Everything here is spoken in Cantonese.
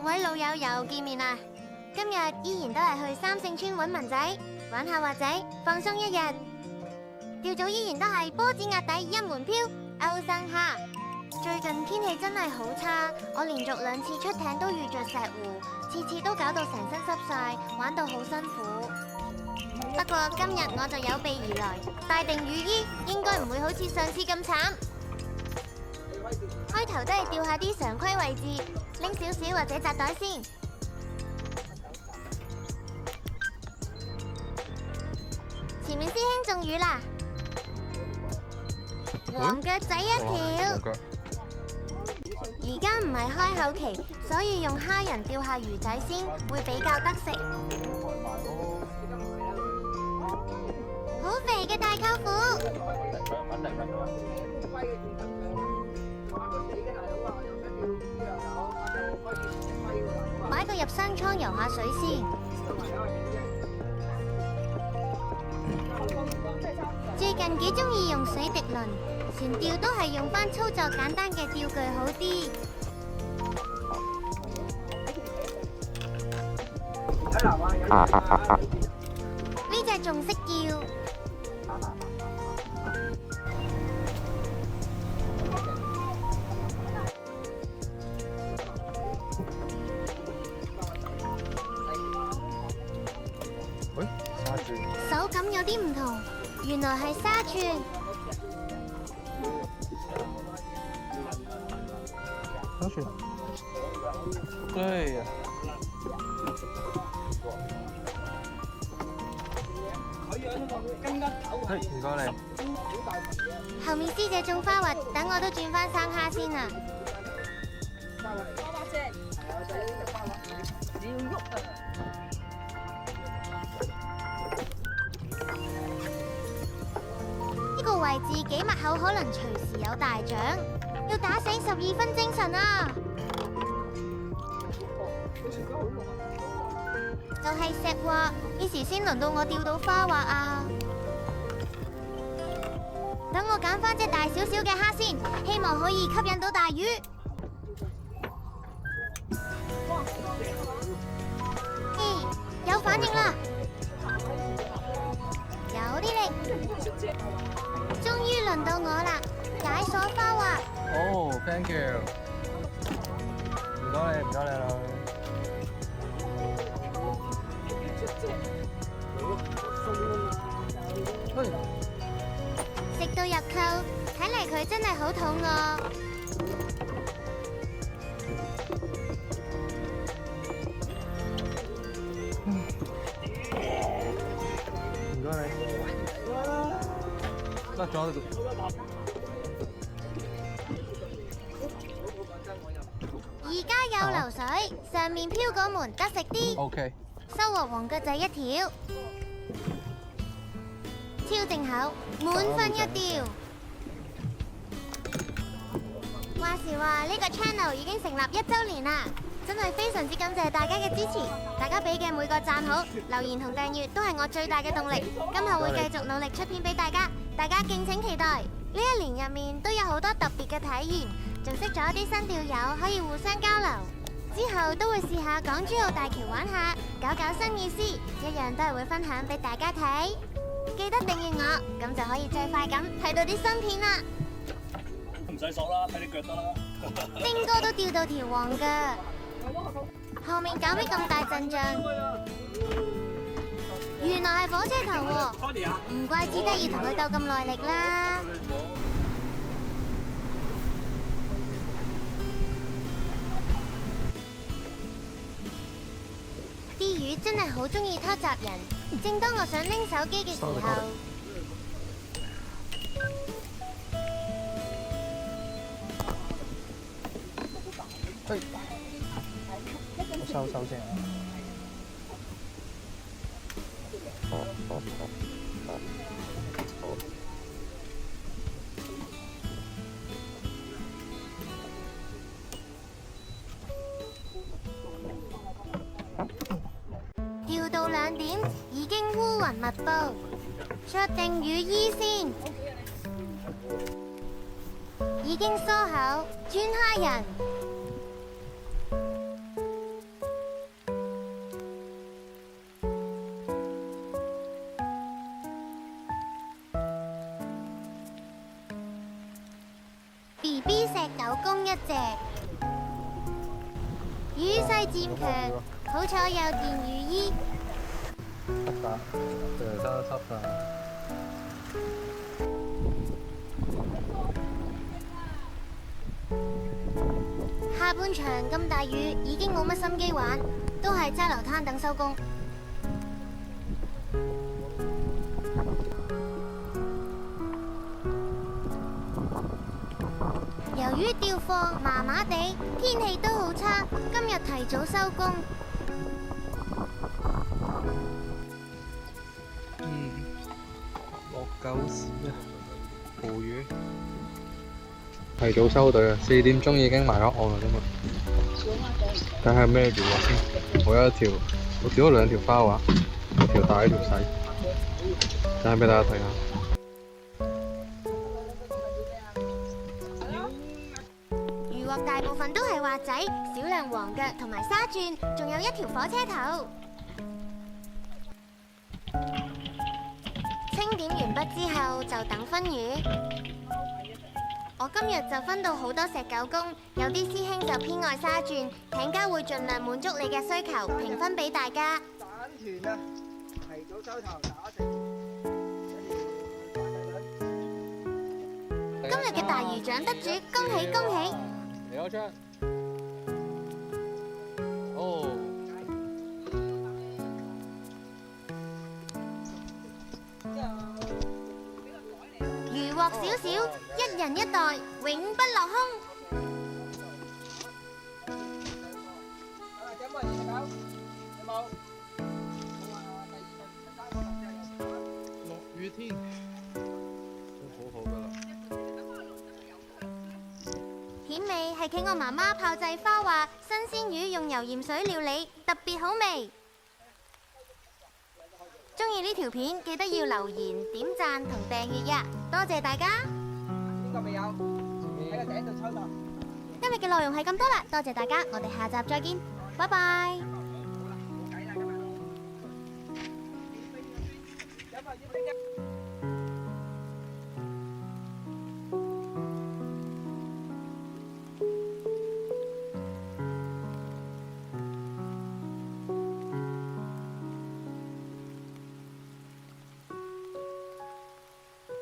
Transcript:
位老友又見面啦！今日依然都係去三聖村揾文仔玩下滑仔，放鬆一日。釣組依然都係波子壓底一門漂歐生蝦。最近天氣真係好差，我連續2次出艇都遇着石湖，次次都搞到成身濕晒，玩到好辛苦。不過今日我就有備而來，帶定雨衣，應該唔會好似上次咁慘。開頭都係釣下啲常規位置，拎少少或者紮袋先。前面師兄中魚啦，黃腳仔一條。而家唔係開口期，所以用蝦仁釣下魚仔先，會比較得食。好肥嘅大舅父！買個入山倉游下水先。最近幾中意用水滴輪，船釣都係用返操作簡單嘅釣具好啲。呢隻仲識叫。手感有啲唔同，原來係沙串。沙串。對呀。唔該你。後面師姐種花滑，等我都轉返生蝦先啊！呢個位置幾密口，可能隨時有大獎，要打醒12分精神啊！就係石滑，幾時先輪到我釣到花滑啊？等我揀返隻大少少嘅蝦先，希望可以吸引到大魚。咦，有反應啦！有啲力，終於輪到我啦！解鎖花滑。哦 ，thank you。唔該你，唔該你啦。食到入扣，睇嚟佢真係好肚餓。唔該你。得咗呢個。而家有流水，上面漂嗰門得食啲。OK。收穫黃腳仔1條。超正口，滿分1條。話時話呢個 channel 已經成立1週年啦，真係非常之感謝大家嘅支持，大家俾嘅每個讚好、留言同訂閱都係我最大嘅動力。今後會繼續努力出片俾大家，大家敬請期待。呢1年入面都有好多特別嘅體驗，仲識咗啲新釣友，可以互相交流。之後都會試下港珠澳大橋玩下，搞搞新意思，一樣都係會分享俾大家睇。記得訂閱我，咁就可以最快咁睇到啲新片啦。唔使索啦，睇你腳得啦。丁哥都釣到條黃㗎，後面搞咩咁大陣仗？原來係火車頭喎，唔怪之得要同佢鬥咁耐力啦。啲魚真係好中意偷襲人，正當我想拎手機嘅時候，我收先。釣到2點，已經烏雲密布，着定雨衣先。已經梳好，轉蝦仁。BB 石狗公一隻，羽勢漸強，好彩有件雨衣。濕㗎，成身都濕㗎。下半場咁大雨，已經冇乜心機玩，都係揸流灘等收工。由於釣貨麻麻地，天氣都好差，今日提早收工。落狗屎啊！捕魚。提早收隊啊！4點鐘已經埋咗岸啦，今日。睇下咩魚獲先。我釣咗2條花鰾，一條大一條細。睇下俾大家睇下。漁獲大部分都係滑仔，少量黃腳同埋沙鑽，仲有一條火車頭。清點完畢之後就等分魚。我今日就分到好多石狗公，有啲師兄就偏愛沙鑽，艇家會盡量滿足你嘅需求，評分俾大家。散團啊，提早收頭打成。今日嘅大魚獎得主，恭喜恭喜！嚟我張。哦。漁獲少少，一人一袋，永不落空。落雨天都好好㗎啦。顯味係企鵝媽媽炮製花話，新鮮魚用油鹽水料理，特別好味。中意呢條片記得要留言、點讚同訂閱呀！多謝大家。邊個未有？喺個頂度抽到。今日嘅內容係咁多啦，多謝大家，我哋下集再見，拜拜。